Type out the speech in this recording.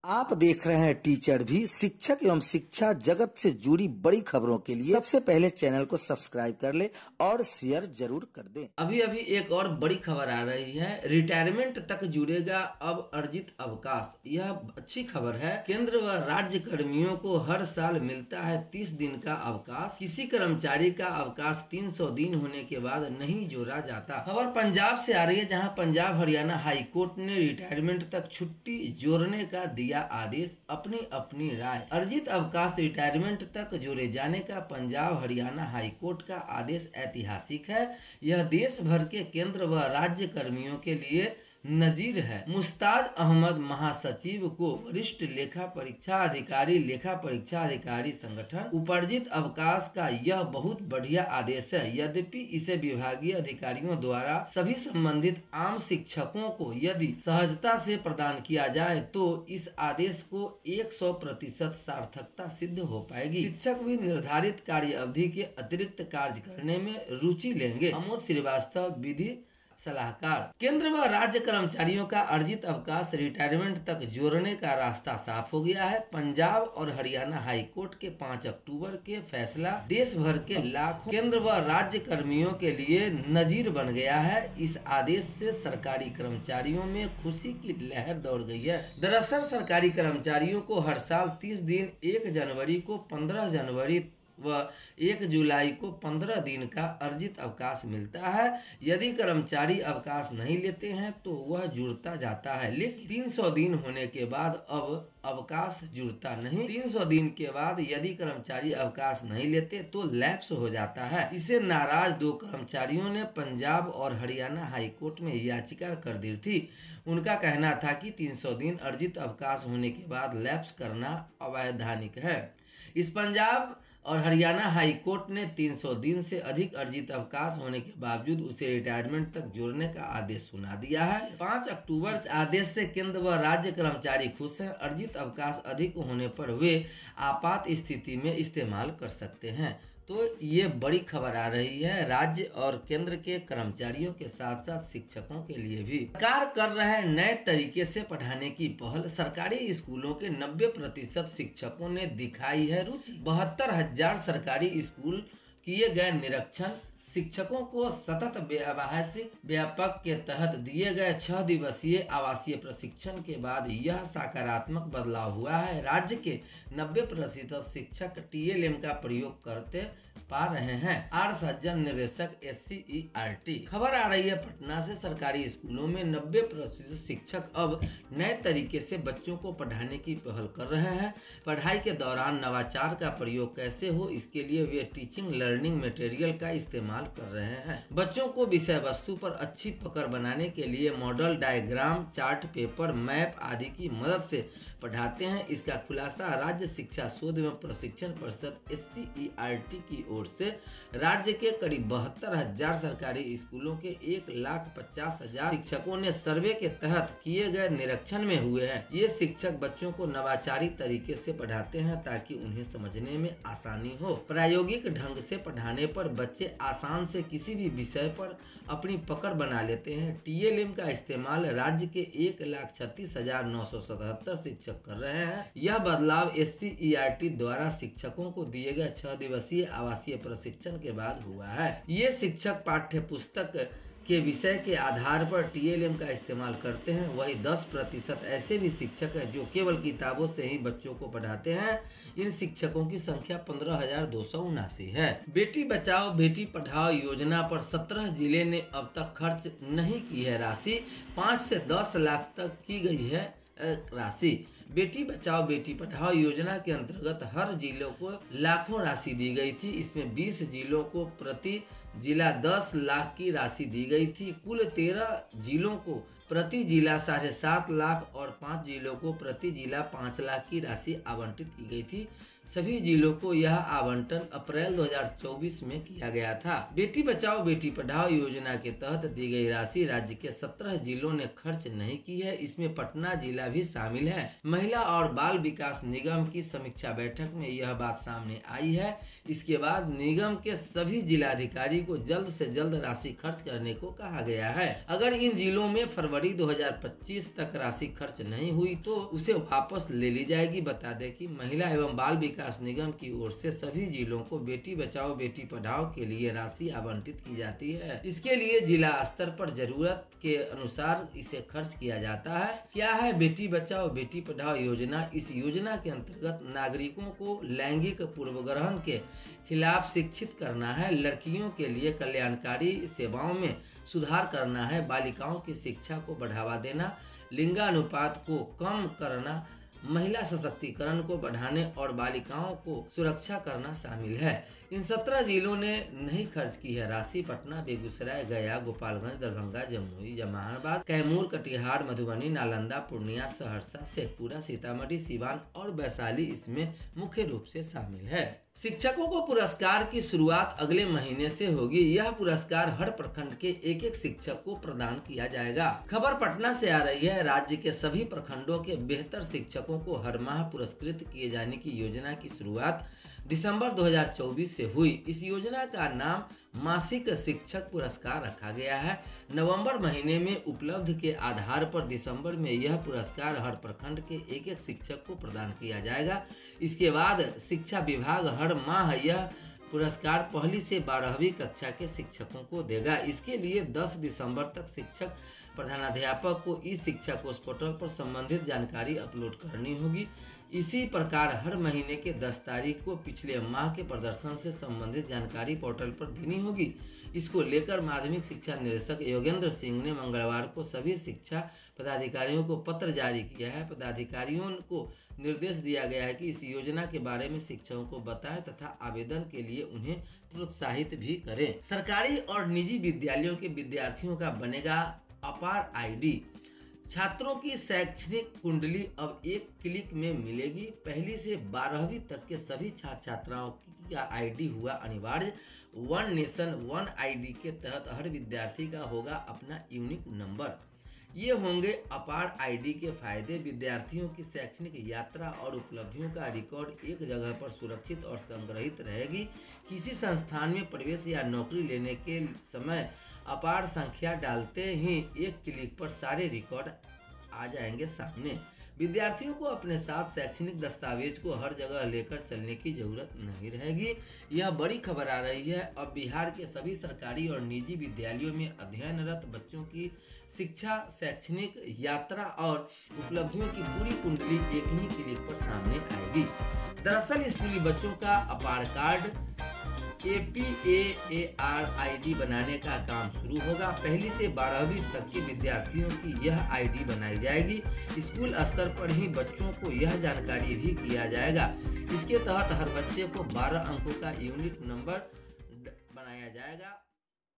आप देख रहे हैं टीचर भी, शिक्षक एवं शिक्षा जगत से जुड़ी बड़ी खबरों के लिए सबसे पहले चैनल को सब्सक्राइब कर ले और शेयर जरूर कर दें। अभी एक और बड़ी खबर आ रही है। रिटायरमेंट तक जुड़ेगा अब अर्जित अवकाश। यह अच्छी खबर है। केंद्र व राज्य कर्मियों को हर साल मिलता है 30 दिन का अवकाश। किसी कर्मचारी का अवकाश 300 दिन होने के बाद नहीं जोड़ा जाता। खबर पंजाब से आ रही है, जहां पंजाब हरियाणा हाई कोर्ट ने रिटायरमेंट तक छुट्टी जोड़ने का दिया आदेश। अपनी अपनी राय। अर्जित अवकाश रिटायरमेंट तक जोड़े जाने का पंजाब हरियाणा हाई कोर्ट का आदेश ऐतिहासिक है। यह देश भर के केंद्र व राज्य कर्मियों के लिए नजीर है। मुस्ताज अहमद महासचिव को वरिष्ठ लेखा परीक्षा अधिकारी संगठन उपार्जित अवकाश का यह बहुत बढ़िया आदेश है। यद्यपि इसे विभागीय अधिकारियों द्वारा सभी संबंधित आम शिक्षकों को यदि सहजता से प्रदान किया जाए तो इस आदेश को 100% सार्थकता सिद्ध हो पाएगी। शिक्षक भी निर्धारित कार्य अवधि के अतिरिक्त कार्य करने में रुचि लेंगे। अमोद श्रीवास्तव, विधि सलाहकार। केंद्र व राज्य कर्मचारियों का अर्जित अवकाश रिटायरमेंट तक जोड़ने का रास्ता साफ हो गया है। पंजाब और हरियाणा हाई कोर्ट के 5 अक्टूबर के फैसला देश भर के लाखों केंद्र व राज्य कर्मियों के लिए नजीर बन गया है। इस आदेश से सरकारी कर्मचारियों में खुशी की लहर दौड़ गई है। दरअसल सरकारी कर्मचारियों को हर साल 30 दिन, 1 जनवरी को 15 जनवरी व 1 जुलाई को 15 दिन का अर्जित अवकाश मिलता है। यदि कर्मचारी अवकाश नहीं लेते हैं तो वह जुड़ता जाता है, लेकिन 300 दिन होने के बाद अब अवकाश जुड़ता नहीं। 300 दिन के बाद यदि कर्मचारी अवकाश नहीं लेते तो लैप्स हो जाता है। इसे नाराज 2 कर्मचारियों ने पंजाब और हरियाणा हाई कोर्ट में याचिका कर दी थी। उनका कहना था कि 300 दिन अर्जित अवकाश होने के बाद लैप्स करना अवैधानिक है। इस पंजाब और हरियाणा हाई कोर्ट ने 300 दिन से अधिक अर्जित अवकाश होने के बावजूद उसे रिटायरमेंट तक जोड़ने का आदेश सुना दिया है। 5 अक्टूबर से आदेश से केंद्र व राज्य कर्मचारी खुश हैं। अर्जित अवकाश अधिक होने पर वे आपात स्थिति में इस्तेमाल कर सकते हैं। तो ये बड़ी खबर आ रही है राज्य और केंद्र के कर्मचारियों के साथ साथ शिक्षकों के लिए भी। सरकार कर रहे हैं नए तरीके से पढ़ाने की पहल। सरकारी स्कूलों के 90% शिक्षकों ने दिखाई है रुचि। 72,000 सरकारी स्कूल किए गए निरीक्षण। शिक्षकों को सतत व्यापक के तहत दिए गए 6 दिवसीय आवासीय प्रशिक्षण के बाद यह सकारात्मक बदलाव हुआ है। राज्य के 90% शिक्षक TLM का प्रयोग करते पा रहे हैं। आर सज्जन, निदेशक SCERT। खबर आ रही है पटना से। सरकारी स्कूलों में 90% शिक्षक अब नए तरीके से बच्चों को पढ़ाने की पहल कर रहे हैं। पढ़ाई के दौरान नवाचार का प्रयोग कैसे हो, इसके लिए वे टीचिंग लर्निंग मटेरियल का इस्तेमाल कर रहे हैं। बच्चों को विषय वस्तु पर अच्छी पकड़ बनाने के लिए model, diagram, chart paper, map आदि की मदद से पढ़ाते हैं। इसका खुलासा राज्य शिक्षा शोध एवं प्रशिक्षण परिषद SCERT की ओर से राज्य के करीब 72,000 सरकारी स्कूलों के 1,50,000 शिक्षकों ने सर्वे के तहत किए गए निरीक्षण में हुए हैं। ये शिक्षक बच्चों को नवाचारी तरीके से पढ़ाते हैं ताकि उन्हें समझने में आसानी हो। प्रायोगिक ढंग से पढ़ाने पर बच्चे आसान से किसी भी विषय पर अपनी पकड़ बना लेते हैं। TLM का इस्तेमाल राज्य के 1,36,977 शिक्षक कर रहे हैं। यह बदलाव SCERT द्वारा शिक्षकों को दिए गए 6 दिवसीय आवासीय प्रशिक्षण के बाद हुआ है। ये शिक्षक पाठ्य पुस्तक के विषय के आधार पर TLM का इस्तेमाल करते हैं। वही 10% ऐसे भी शिक्षक हैं जो केवल किताबों से ही बच्चों को पढ़ाते हैं। इन शिक्षकों की संख्या 15,279 है। बेटी बचाओ बेटी पढ़ाओ योजना पर 17 जिले ने अब तक खर्च नहीं की है राशि। 5 से 10 लाख तक की गई है राशि। बेटी बचाओ बेटी पढ़ाओ योजना के अंतर्गत हर जिलों को लाखों राशि दी गई थी। इसमें 20 जिलों को प्रति जिला 10 लाख की राशि दी गई थी। कुल 13 जिलों को प्रति जिला 7.5 लाख और 5 जिलों को प्रति जिला 5 लाख की राशि आवंटित की गई थी। सभी जिलों को यह आवंटन अप्रैल 2024 में किया गया था। बेटी बचाओ बेटी पढ़ाओ योजना के तहत दी गई राशि राज्य के 17 जिलों ने खर्च नहीं की है। इसमें पटना जिला भी शामिल है। महिला और बाल विकास निगम की समीक्षा बैठक में यह बात सामने आई है। इसके बाद निगम के सभी जिलाधिकारी को जल्द से जल्द राशि खर्च करने को कहा गया है। अगर इन जिलों में फरवरी फरवरी 2025 तक राशि खर्च नहीं हुई तो उसे वापस ले ली जाएगी। बता दें कि महिला एवं बाल विकास निगम की ओर से सभी जिलों को बेटी बचाओ बेटी पढ़ाओ के लिए राशि आवंटित की जाती है। इसके लिए जिला स्तर पर जरूरत के अनुसार इसे खर्च किया जाता है। क्या है बेटी बचाओ बेटी पढ़ाओ योजना? इस योजना के अंतर्गत नागरिकों को लैंगिक पूर्वग्रहण के खिलाफ शिक्षित करना है, लड़कियों के लिए कल्याणकारी सेवाओं में सुधार करना है, बालिकाओं की शिक्षा को बढ़ावा देना, लिंगानुपात को कम करना, महिला सशक्तिकरण को बढ़ाने और बालिकाओं को सुरक्षा करना शामिल है। इन 17 जिलों ने नहीं खर्च की है राशि। पटना, बेगूसराय, गया, गोपालगंज, दरभंगा, जमुई, जहानाबाद, कैमूर, कटिहार, मधुबनी, नालंदा, पूर्णिया, सहरसा, शेखपुरा, सीतामढ़ी, सिवान और वैशाली इसमें मुख्य रूप से शामिल है। शिक्षकों को पुरस्कार की शुरुआत अगले महीने से होगी। यह पुरस्कार हर प्रखंड के एक एक शिक्षक को प्रदान किया जाएगा। खबर पटना से आ रही है। राज्य के सभी प्रखंडों के बेहतर शिक्षकों को हर माह पुरस्कृत किए जाने की योजना की शुरुआत दिसंबर 2024 से हुई। इस योजना का नाम मासिक शिक्षक पुरस्कार रखा गया है। नवंबर महीने में उपलब्ध के आधार पर दिसंबर में यह पुरस्कार हर प्रखंड के एक एक शिक्षक को प्रदान किया जाएगा। इसके बाद शिक्षा विभाग हर माह यह पुरस्कार 1ली से 12वीं कक्षा के शिक्षकों को देगा। इसके लिए 10 दिसंबर तक शिक्षक प्रधानाध्यापक को ई शिक्षा कोष पोर्टल पर संबंधित जानकारी अपलोड करनी होगी। इसी प्रकार हर महीने के 10 तारीख को पिछले माह के प्रदर्शन से संबंधित जानकारी पोर्टल पर देनी होगी। इसको लेकर माध्यमिक शिक्षा निदेशक योगेंद्र सिंह ने मंगलवार को सभी शिक्षा पदाधिकारियों को पत्र जारी किया है। पदाधिकारियों को निर्देश दिया गया है कि इस योजना के बारे में शिक्षकों को बताएं तथा आवेदन के लिए उन्हें प्रोत्साहित भी करें। सरकारी और निजी विद्यालयों के विद्यार्थियों का बनेगा अपार आईडी। छात्रों की शैक्षणिक कुंडली अब एक क्लिक में मिलेगी। 1ली से 12वीं तक के सभी छात्र छात्राओं का आईडी हुआ अनिवार्य। वन नेशन वन आईडी के तहत हर विद्यार्थी का होगा अपना यूनिक नंबर। ये होंगे अपार आईडी के फायदे। विद्यार्थियों की शैक्षणिक यात्रा और उपलब्धियों का रिकॉर्ड एक जगह पर सुरक्षित और संग्रहित रहेगी। किसी संस्थान में प्रवेश या नौकरी लेने के समय अपार संख्या डालते ही एक क्लिक पर सारे रिकॉर्ड आ जाएंगे सामने। विद्यार्थियों को अपने साथ शैक्षणिक दस्तावेज को हर जगह लेकर चलने की जरूरत नहीं रहेगी। यह बड़ी खबर आ रही है। अब बिहार के सभी सरकारी और निजी विद्यालयों में अध्ययनरत बच्चों की शिक्षा, शैक्षणिक यात्रा और उपलब्धियों की पूरी कुंडली एक ही क्लिक पर सामने आएगी। दरअसल स्कूली बच्चों का अपार कार्ड APAAR आईडी बनाने का काम शुरू होगा। 1ली से 12वीं तक के विद्यार्थियों की यह आईडी बनाई जाएगी। स्कूल स्तर पर ही बच्चों को यह जानकारी भी किया जाएगा। इसके तहत हर बच्चे को 12 अंकों का यूनिट नंबर बनाया जाएगा।